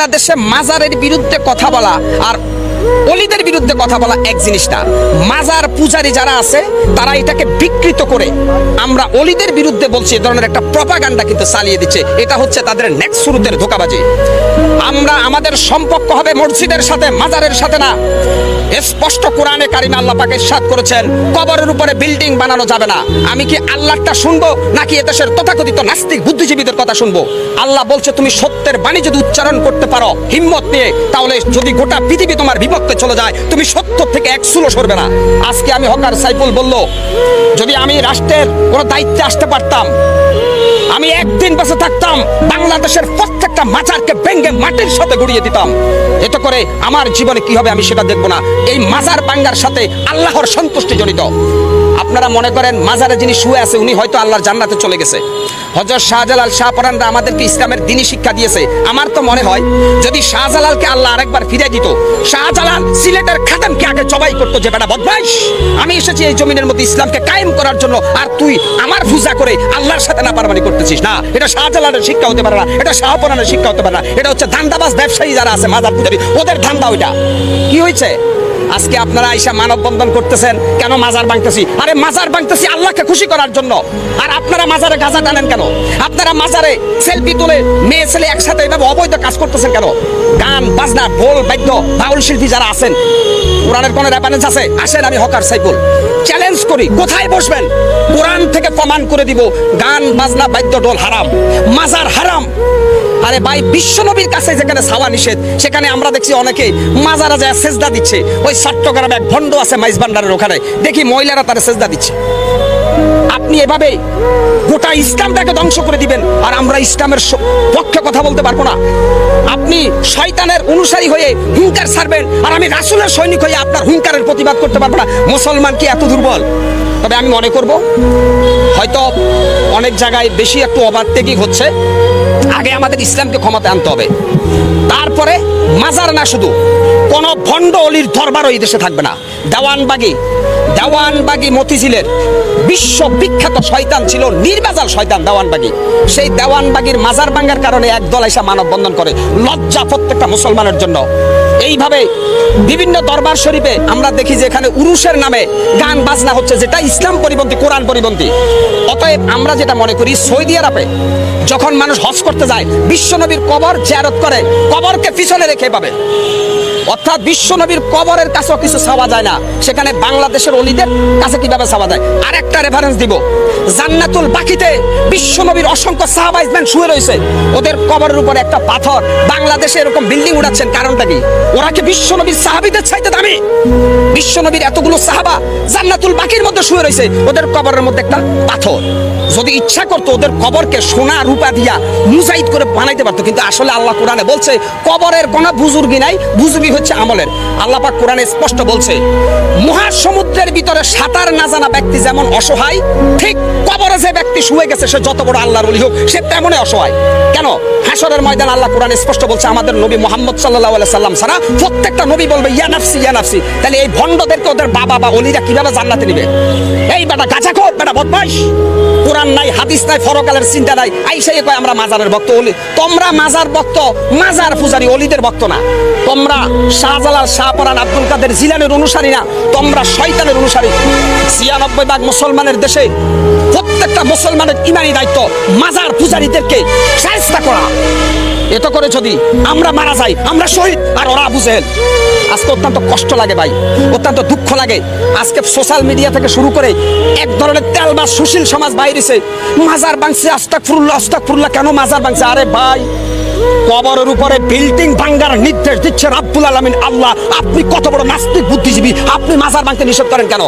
বাংলাদেশে মাজারের বিরুদ্ধে কথা বলা আর অলিদের বিরুদ্ধে কথা বলা এক জিনিস না। মাজার পূজারী যারা আছে তারা এটাকে বিকৃত করে আমরা অলিদের বিরুদ্ধে বলছি, এই ধরনের একটা প্রপাগান্ডা কিন্তু চালিয়ে দিচ্ছে। এটা হচ্ছে তাদের নেক্সট শুরুতের ধোঁকাবাজি। আমরা আমাদের সম্পর্ক হবে মসজিদের সাথে, মাজারের সাথে না। স্পষ্ট কোরআনে কারিমে আল্লাহ পাক ইরশাদ করেছেন কবরের উপরে বিল্ডিং বানানো যাবে না। আমি কি আল্লাহটা শুনবো নাকি এদেশের তথাকথিত নাস্তিক বুদ্ধিজীবীদের কথা শুনবো? আল্লাহ বলছে তুমি সত্যের বাণী যদি উচ্চারণ করতে পারো হিম্মত নিয়ে, তাহলে যদি গোটা পৃথিবী তোমার বিপক্ষে চলে যায় তুমি সত্য থেকে এক চুলো সরবে না। আজকে আমি হকার সাইফুল বলল, যদি আমি রাষ্ট্রের কোনো দায়িত্বে আসতে পারতাম, আমি একদিন বেঁচে থাকতাম বাংলাদেশের প্রত্যেকটা মাজারকে ভেঙে মাটির সাথে গুড়িয়ে দিতাম। এতে করে আমার জীবনে কি হবে আমি সেটা দেখবো না। এই মাজার ভাঙার সাথে আল্লাহর সন্তুষ্টি জড়িত। আপনারা মনে করেন মাজারে যিনি শুয়ে আছে উনি হয়তো আল্লাহর জান্নাতে চলে গেছে। হযরত শাহজালাল শাহপরানরা আমাদেরকে ইসলামের দ্বীনি শিক্ষা দিয়েছে। আমার তো মনে হয় যদি শাহজালালকে আল্লাহ আরেকবার ফিরে দিত, শাহজালাল সিলেটের খাদেমকে আগে জবাই করতো যে বেটা বদমাইশ, আমি এসেছি এই জমিনের মধ্যে ইসলামকে কায়েম করার জন্য, আর তুই আমার পূজা করে আল্লাহর সাথে নাফরমানি করতেছিস। না, এটা শাহজালালের শিক্ষা হতে পারে না, এটা শাহপরানের শিক্ষা হতে পারে না। এটা হচ্ছে ধান্দাবাজ ব্যবসায়ী যারা আছে মাজার পূজারী, ওদের ধান্দা ওইটা। কি হয়েছে আজকে আপনারা আইসা মানববন্ধন করতেছেন কেন? মাজার ভাঙতেছি। আরে মাজার ভাঙতেছি আল্লাহকে খুশি করার জন্য। আর আপনারা মাজারে গাঁজা টানেন কেন? আপনারা মাজারে সেলফি তুলে মেয়ে ছেলে একসাথে এভাবে অবৈধ কাজ করতেছেন কেন? গান বাজনা ঢোল বাদ্য বাউল শিল্পী যারা আছেন, কোরআনের কোন রেফারেন্স আছে? আসেন আমি হকার সাইফুল চ্যালেঞ্জ করি, কোথায় বসবেন? কোরআন থেকে প্রমাণ করে দিব গান বাজনা বাদ্য ঢোল হারাম, মাজার হারাম। আরে ভাই, বিশ্বনবীর কাছে যেখানে ছাওয়া নিষেধ, সেখানে আমরা দেখছি অনেকে মাজারা যায় সেজদা দিচ্ছে। ওই চট্টগ্রামে এক ভণ্ড আছে মাইজ ভান্ডারের ওখানে, দেখি মহিলারা তারা সেজদা দিচ্ছে। আপনি এভাবে গোটা ইসলামটাকে ধ্বংস করে দিবেন আর আমরা ইসলামের পক্ষে কথা বলতে পারবো না। আপনি শয়তানের অনুসারী হয়ে হুঙ্কার ছাড়বেন আর আমি রাসূলের সৈনিক হয়ে আপনার হুঙ্কারের প্রতিবাদ করতে পারবো না। মুসলমান কি এত দুর্বল? তবে আমি মনে করব হয়তো অনেক জায়গায় বেশি একটু ওভারটেকিং হচ্ছে। আগে আমাদের ইসলামকে ক্ষমতায় আনতে হবে, তারপরে মাজার না শুধু কোন ভণ্ড অলির দরবারও এই দেশে থাকবে না। দেওয়ানবাগী মতিঝিলের বিশ্ববিখ্যাত শয়তান ছিল, নির্বাজাল শয়তান দেওয়ানবাগী। সেই দেওয়ানবাগীর মাজার ভাঙার কারণে একদল এসে মানববন্ধন করে, লজ্জা প্রত্যেকটা মুসলমানের জন্য। এইভাবে বিভিন্ন দরবার শরীফে আমরা দেখি যে এখানে উরুসের নামে গান বাজনা হচ্ছে, যেটা ইসলাম পরিপন্থী, কোরআন পরিপন্থী। অতএব আমরা যেটা মনে করি, সৌদি আরবে যখন মানুষ হজ করতে যায় বিশ্বনবীর কবর জিয়ারত করে, কবরকে পিছনে রেখে পাবে, অর্থাৎ বিশ্বনবীর কবরের কাছেও কিছু চাওয়া যায় না। সেখানে বাংলাদেশের অলিদের কাছে কিভাবে চাওয়া যায়? আর একটা রেফারেন্স দিব, জান্নাতুল বাকিতে বিশ্বনবীর অসংখ্য সাহাবাইজমান শুয়ে রয়েছে, ওদের কবরের উপরে একটা পাথর। বাংলাদেশে এরকম বিল্ডিং উঠাচ্ছেন, কারণটা কি? ওরা কি বিশ্বনবীর সাহাবীদের চাইতে দামি? বিশ্বনবীর এতগুলো সাহাবা জান্নাতুল বাকির মধ্যে শুয়ে রয়েছে, ওদের কবরের মধ্যে একটা পাথর। যদি ইচ্ছা করতো ওদের কবরকে সোনা রূপা দিয়া মুজাহিদ করে বানাইতে পারতো, কিন্তু আসলে আল্লাহ কোরআনে বলছে কবরের কোনো বুজুর্গি নাই, বুজুর্গি হচ্ছে আমলের। আল্লাহ পাক কোরআনে স্পষ্ট বলছে মহাসমুদ্রের ভিতরে সাঁতার না জানা ব্যক্তি যেমন অসহায়, ঠিক কবরে যে ব্যক্তি শুয়ে গেছে সে যত বড় আল্লাহর ওলি হোক সে তেমনই অসহায়। কেন? হাসরের ময়দান আল্লাহ কোরআনে স্পষ্ট বলছে আমাদের নবী মুহাম্মদ সাল্লাল্লাহু আলাইহি সাল্লাম ছাড়া প্রত্যেকটা নবী বলবে ইয়া নাফসি ইয়া নাফসি। তাহলে এই ভণ্ডদেরকে ওদের বাবা বা ওলিরা কিভাবে জান্নাতে নেবে? এই বেটা গাঁজাখোর, বেটা বদমাইশ, কোরআন নাই, হাদিস নাই, ফরকালের চিন্তা নাই, আইসাই কয় আমরা মাজারের ভক্ত। ওলি তোমরা মাজার ভক্ত, মাজার পূজারী, অলিদের ভক্ত না। তোমরা শাহজালাল শাহপরান আব্দুল কাদের জিলানের অনুসারী না, তোমরা শয়তানের অনুসারী। ৯৬% মুসলমানের দেশে প্রত্যেকটা মুসলমানের ইমানি দায়িত্ব মাজার পূজারীদেরকে শায়েস্তা করা। এত করে যদি আমরা মারা যাই আমরা শহীদ আর ওরা আবু জেহেল। আজকে অত্যন্ত কষ্ট লাগে ভাই, অত্যন্ত দুঃখ লাগে। আজকে সোশ্যাল মিডিয়া থেকে শুরু করে এক ধরনের তেলবাজ সুশীল সমাজ বাইরেছে, মাজার ভাঙছে, আস্তাগফিরুল্লাহ আস্তাগফিরুল্লাহ। কেন মাজার ভাঙছে? আরে ভাই, কবরের উপরে বিল্ডিং ভাঙার নির্দেশ দিচ্ছে রাব্বুল আলামিন আল্লাহ। আপনি কত বড় নাস্তিক বুদ্ধিজীবী, আপনি মাজার ভাঙতে নিষেধ করেন কেন?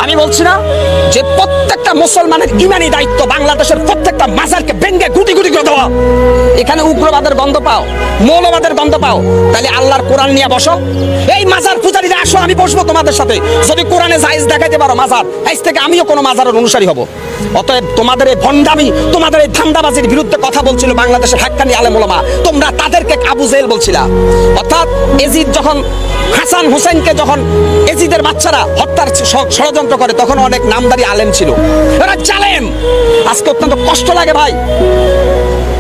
আমি বলছি না যে প্রত্যেকটা মুসলমানের ইমানি দায়িত্ব বাংলাদেশের প্রত্যেকটা মাজারকে ভেঙে গুটি গুটি করে দেওয়া। এখানে উগ্রবাদের গন্ধ পাও, মৌলবাদের গন্ধ পাও, তাহলে আল্লাহর কোরআন নিয়ে বসো। এই মাজার পূজারীরা আসো, আমি বসবো তোমাদের সাথে। যদি কোরআনে জায়েজ দেখাইতে পারো মাজার, আজ থেকে আমিও কোনো মাজারের অনুসারী হব। অতএব তোমাদের এই ভণ্ডামি, তোমাদের এই ধান্দাবাজির বিরুদ্ধে কথা বলছিল বাংলাদেশের হাক্কানি আলেম ওলামা, তোমরা তাদেরকে আবু জেহেল বলছিলা। অর্থাৎ এজিদ যখন হাসান হুসেনকে যখন এজিদের বাচ্চারা হত্যার ষড়যন্ত্র করে তখন অনেক নামদারি আলেম ছিল, এরা জালেম। আজকে অত্যন্ত কষ্ট লাগে ভাই।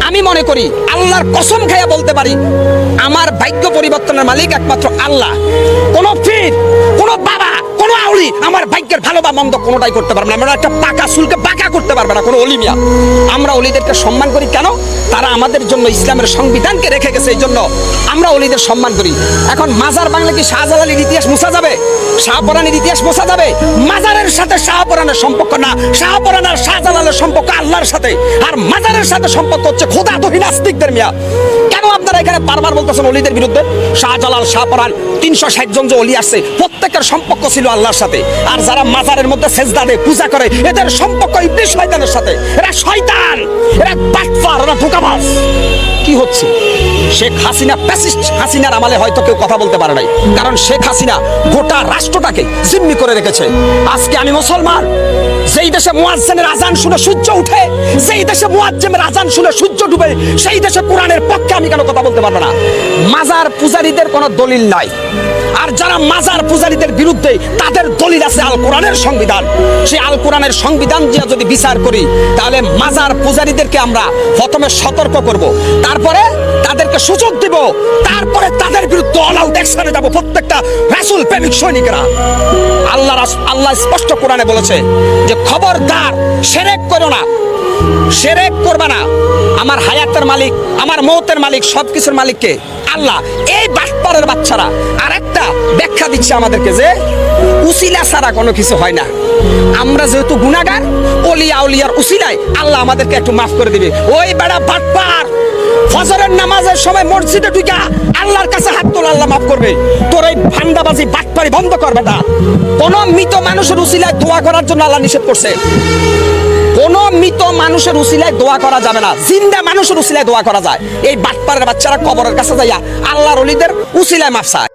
আমি মনে করি আল্লাহর কসম খাইয়া বলতে পারি আমার ভাগ্য পরিবর্তনের মালিক একমাত্র আল্লাহ। কোন পীর, কোন বাবা, কোন আউলি আমার ভাগ্যের ভালো বা মন্দ কোনোটাই করতে পারবে না। আমরা একটা পাকা চুলকে বাঁকা করতে পারবে না কোনো অলিমিয়া। আমরা অলিদেরকে সম্মান করি কেন? তারা আমাদের জন্য ইসলামের সংবিধানকে রেখে গেছে, এই জন্য আমরা অলিদের সম্মান করি। এখন মাজার বাংলা কি শাহজালালের ইতিহাস মুছা যাবে? শাহপরানের ইতিহাস মুছা যাবে? মাজারের সাথে শাহপরানের সম্পর্ক না, শাহপরান আর শাহজালালের সম্পর্ক আল্লাহর সাথে, আর মাজারের সাথে সম্পর্ক হচ্ছে খোদা দহি নাস্তিকদের মিয়া। কেন আপনারা এখানে বারবার বলতেছেন অলিদের বিরুদ্ধে? শাহজালাল, শাহপরান 360 জন যে অলি আসছে প্রত্যেকের সম্পর্ক ছিল আল্লাহর সাথে। আর যারা মাজারের মধ্যে সেজদা দেয়, পূজা করে, এদের সম্পর্ক ইবলিস শয়তানের সাথে। এরা শয়তান, এরা বাটপার, এরা ধোঁকাবাজ। কি হচ্ছে? শেখ হাসিনা ফ্যাসিস্ট হাসিনার আমলে হয়তো কেউ কথা বলতে পারে নাই, কারণ শেখ হাসিনা গোটা রাষ্ট্রটাকে জিম্মি করে রেখেছে। আজকে আমি মুসলমান, যেই দেশে মুয়াজ্জিনের আজান শুনে সূর্য উঠে, যেই দেশে মুয়াজ্জিনের আজান শুনে সূর্য ডুবে, সেই দেশে কোরআনের পক্ষে আমি কেন কথা বলতে পারবো না? মাজার পূজারীদের কোনো দলিল নাই, আর যারা মাজার পূজারীদের বিরুদ্ধে তাদের দলিল আছে আল কোরআনের সংবিধান। সেই আল কোরআনের সংবিধান দিয়ে যদি বিচার করি, তাহলে মাজার পূজারীদেরকে আমরা প্রথমে সতর্ক করব, তারপরে তাদেরকে সুযোগ দিব, তারপরে তাদের বিরুদ্ধে অল আউট অ্যাকশনে যাব প্রত্যেকটা রাসূল প্রেমিক সৈনিকরা। আল্লাহ স্পষ্ট কোরআনে বলেছে যে খবরদার শিরক করো না, শিরক করবে না। আমার হায়াতের মালিক, আমার মওতের মালিক, সবকিছুর মালিককে আল্লাহ। এই বাটপারের বাচ্চারা আরেকটা ব্যাখ্যা দিচ্ছে আমাদেরকে যে উসিলা ছাড়া কোনো কিছু হয় না। আমরা যেহেতু গুনাহগার, ওলি আউলিয়ার উসিলায় আল্লাহ আমাদেরকে একটু মাফ করে দিবে। ওই বেড়া বাটপার, ফজরের নামাজের সময় মসজিদে ঢুকা আল্লাহর কাছে হাত তোলা, আল্লাহ মাফ করবে। তোর এই ভান্ডাবাজি বাটপারি বন্ধ করবে না। কোন মৃত মানুষের উসিলায় দোয়া করার জন্য আল্লাহ নিষেধ করছে। কোন মৃত মানুষের উসিলায় দোয়া করা যাবে না, জিন্দা মানুষের উসিলায় দোয়া করা যায়। এই বাটপারের বাচ্চারা কবরের কাছে যাইয়া আল্লাহর ওলিদের উসিলায় মাফ চায়।